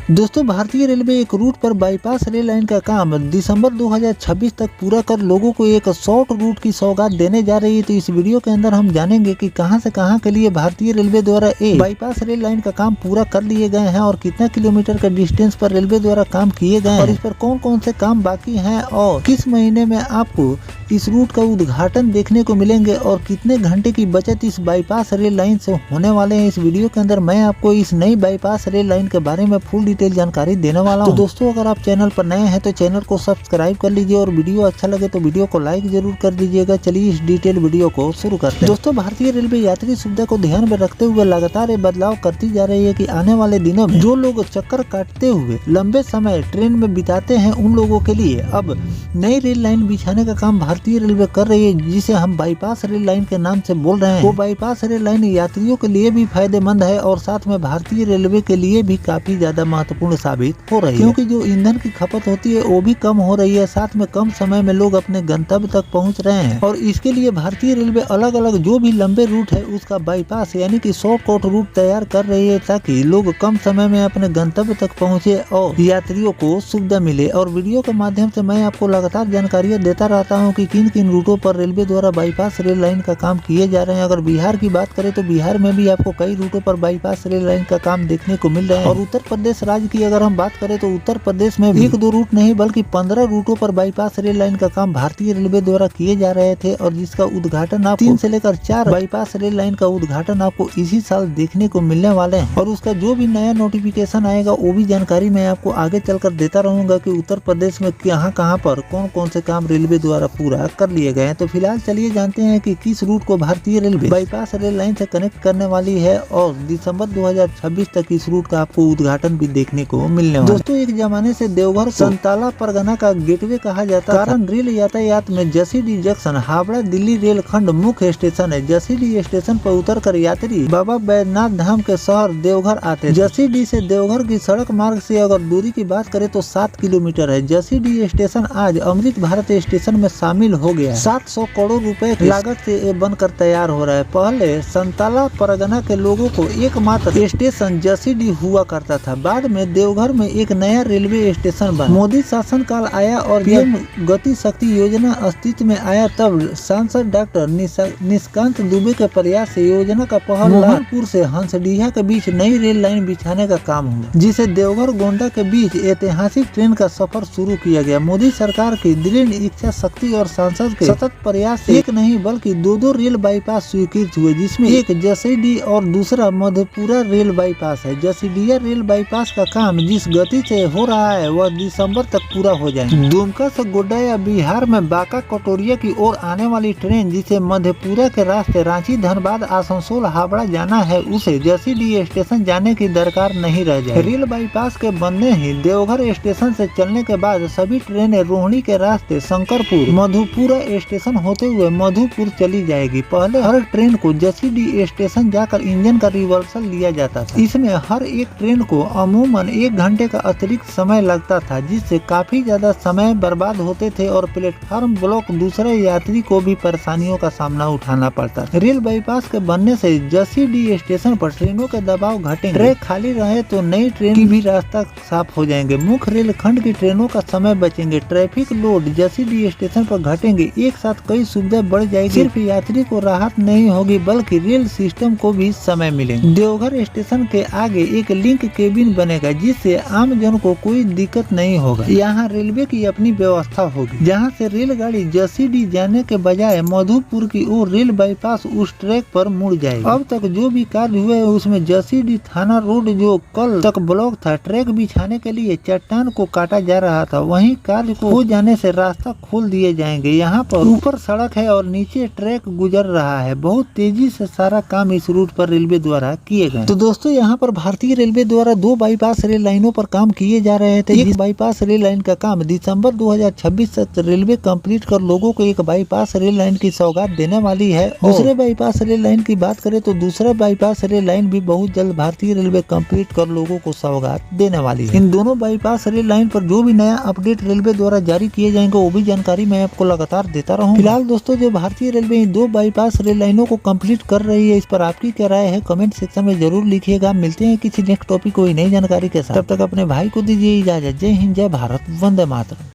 दोस्तों भारतीय रेलवे एक रूट पर बाईपास रेल लाइन का काम दिसंबर 2026 तक पूरा कर लोगों को एक शॉर्ट रूट की सौगात देने जा रही है। तो इस वीडियो के अंदर हम जानेंगे कि कहां से कहां के लिए भारतीय रेलवे द्वारा एक बाईपास रेल लाइन का काम पूरा कर लिए गए हैं और कितना किलोमीटर का डिस्टेंस पर रेलवे द्वारा काम किए गए हैं और इस पर कौन कौन से काम बाकी हैं और किस महीने में आपको इस रूट का उद्घाटन देखने को मिलेंगे और कितने घंटे की बचत इस बाईपास रेल लाइन से होने वाले हैं। इस वीडियो के अंदर मैं आपको इस नई बाईपास रेल लाइन के बारे में फुल डिटेल जानकारी देने वाला हूं। तो दोस्तों अगर आप चैनल पर नए हैं तो चैनल को सब्सक्राइब कर लीजिए और वीडियो अच्छा लगे तो वीडियो को लाइक जरूर कर दीजिएगा। चलिए इस डिटेल वीडियो को शुरू करते हैं। दोस्तों भारतीय रेलवे यात्री सुविधा को ध्यान में रखते हुए लगातार ये बदलाव करती जा रही है कि आने वाले दिनों में जो लोग चक्कर काटते हुए लंबे समय ट्रेन में बिताते हैं उन लोगों के लिए अब नई रेल लाइन बिछाने का काम भारतीय रेलवे कर रही है, जिसे हम बाईपास रेल लाइन के नाम से बोल रहे हैं। वो बाईपास रेल लाइन यात्रियों के लिए भी फायदेमंद है और साथ में भारतीय रेलवे के लिए भी काफी ज्यादा महत्वपूर्ण साबित हो रही है, क्योंकि जो ईंधन की खपत होती है वो भी कम हो रही है, साथ में कम समय में लोग अपने गंतव्य तक पहुंच रहे हैं। और इसके लिए भारतीय रेलवे अलग अलग जो भी लंबे रूट है उसका बाईपास यानी कि शॉर्टकट रूट तैयार कर रही है, ताकि लोग कम समय में अपने गंतव्य तक पहुँचे और यात्रियों को सुविधा मिले। और वीडियो के माध्यम से मैं आपको लगातार जानकारियाँ देता रहता हूँ कि किन किन रूटों पर रेलवे द्वारा बाईपास रेल लाइन का काम किए जा रहे हैं। अगर बिहार की बात करें तो बिहार में भी आपको कई रूटों पर बाईपास रेल लाइन का काम देखने को मिल रहे हैं। और उत्तर प्रदेश राज्य की अगर हम बात करें तो उत्तर प्रदेश में एक दो रूट नहीं बल्कि 15 रूटों पर बाईपास रेल लाइन का काम भारतीय रेलवे द्वारा किए जा रहे थे और जिसका उद्घाटन आपको 3 से लेकर 4 बाईपास रेल लाइन का उद्घाटन आपको इसी साल देखने को मिलने वाले हैं। और उसका जो भी नया नोटिफिकेशन आएगा वो भी जानकारी मैं आपको आगे चलकर देता रहूंगा कि उत्तर प्रदेश में कहां पर कौन कौन से काम रेलवे द्वारा पूरा कर लिए गए हैं। तो फिलहाल चलिए जानते हैं कि किस रूट को भारतीय रेलवे बाईपास रेल लाइन से कनेक्ट करने वाली है और दिसंबर 2026 तक इस रूट का आपको उद्घाटन भी देखने को मिलने वाला है। दोस्तों एक जमाने से देवघर संताला परगना का गेटवे कहा जाता है, कारण रेल यातायात में जसीडीह जंक्शन हावड़ा दिल्ली रेल खंड मुख्य स्टेशन है। जसीडीह स्टेशन पर उतरकर यात्री बाबा बैद्यनाथ धाम के शहर देवघर आते हैं। जसीडीह से देवघर की सड़क मार्ग से अगर दूरी की बात करें तो 7 किलोमीटर है। जसीडीह स्टेशन आज अमृत भारत स्टेशन में शामिल हो गया है। 700 करोड़ रुपए की लागत से ये बनकर तैयार हो रहा है। पहले संताला परगना के लोगों को एकमात्र स्टेशन जसीडीह हुआ करता था, बाद में देवघर में एक नया रेलवे स्टेशन बना। मोदी शासनकाल आया और पीएम गति शक्ति योजना अस्तित्व में आया, तब सांसद डॉक्टर निशिकांत दुबे के प्रयास से योजना का पहल मोहनपुर से हंसडीहा के बीच नई रेल लाइन बिछाने का काम हुआ, जिसे देवघर गोंडा के बीच ऐतिहासिक ट्रेन का सफर शुरू किया गया। मोदी सरकार की दृढ़ इच्छा शक्ति और सांसद के सतत प्रयास से एक नहीं बल्कि दो रेल बाईपास स्वीकृत हुए, जिसमें एक जसीडीह और दूसरा मधेपुरा रेल बाईपास है। जसीडीह रेल बाईपास का काम जिस गति से हो रहा है वह दिसंबर तक पूरा हो जाएगा। दुमका से गोड्डा या बिहार में बांका कटोरिया की ओर आने वाली ट्रेन जिसे मधेपुरा के रास्ते रांची धनबाद आसनसोल हावड़ा जाना है, उसे जसीडीह स्टेशन जाने की दरकार नहीं रह जाए। रेल बाईपास के बनने ही देवघर स्टेशन से चलने के बाद सभी ट्रेनें रोहिणी के रास्ते शंकरपुर मधुपुरा स्टेशन होते हुए मधुपुर चली जाएगी। पहले हर ट्रेन को जसीडीह स्टेशन जाकर इंजन का रिवर्सल लिया जाता था। इसमें हर एक ट्रेन को अमूमन 1 घंटे का अतिरिक्त समय लगता था, जिससे काफी ज्यादा समय बर्बाद होते थे और प्लेटफार्म ब्लॉक दूसरे यात्री को भी परेशानियों का सामना उठाना पड़ता था। रेल बाईपास के बनने से जसीडीह स्टेशन पर ट्रेनों के दबाव घटेंगे, ट्रैक खाली रहे तो नई ट्रेन की भी रास्ता साफ हो जाएंगे, मुख्य रेल खंड की ट्रेनों का समय बचेंगे, ट्रैफिक लोड जसीडीह स्टेशन पर घटेंगे, एक साथ कई सुविधा बढ़ जाएगी। सिर्फ यात्री को राहत नहीं होगी बल्कि रेल सिस्टम को भी समय मिलेगा। देवघर स्टेशन के आगे एक लिंक केबिन बनेगा, जिससे आम जन को कोई दिक्कत नहीं होगा। यहाँ रेलवे की अपनी व्यवस्था होगी, जहाँ से रेलगाड़ी जसीडीह जाने के बजाय मधुपुर की ओर रेल बाईपास उस ट्रैक पर मुड़ जाएगी। अब तक जो भी कार्य हुए उसमें जसीडीह थाना रोड जो कल तक ब्लॉक था, ट्रैक बिछाने के लिए चट्टान को काटा जा रहा था, वहीं कार्य को हो जाने से रास्ता खोल दिए जाएंगे। यहाँ पर ऊपर सड़क है और नीचे ट्रैक गुजर रहा है। बहुत तेजी से सारा काम इस रूट पर रेलवे द्वारा किए गए। तो दोस्तों यहाँ पर भारतीय रेलवे द्वारा 2 बाईपास रेल लाइनों पर काम किए जा रहे थे। एक बाईपास रेल लाइन का काम दिसंबर 2026 तक रेलवे कंप्लीट कर लोगों को एक बाईपास रेल लाइन की सौगात देने वाली है। दूसरे बाईपास रेल लाइन की बात करें तो दूसरा बाईपास रेल लाइन भी बहुत जल्द भारतीय रेलवे कंप्लीट कर लोगों को सौगात देने वाली है। इन दोनों बाईपास रेल लाइन पर जो भी नया अपडेट रेलवे द्वारा जारी किए जाएंगे वो भी जानकारी मैं आपको लगातार देता रहूँ। फिलहाल दोस्तों जो भारतीय रेलवे इन 2 बाईपास रेल लाइनों को कंप्लीट कर रही है, इस पर आपकी क्या राय है कमेंट सेक्शन में जरूर लिखिएगा। मिलते हैं किसी नेक्स्ट टॉपिक कोई नई जानकारी जानकारी के साथ। तब तक अपने भाई को दीजिए इजाजत। जय हिंद, जय भारत, वंदे मातरम।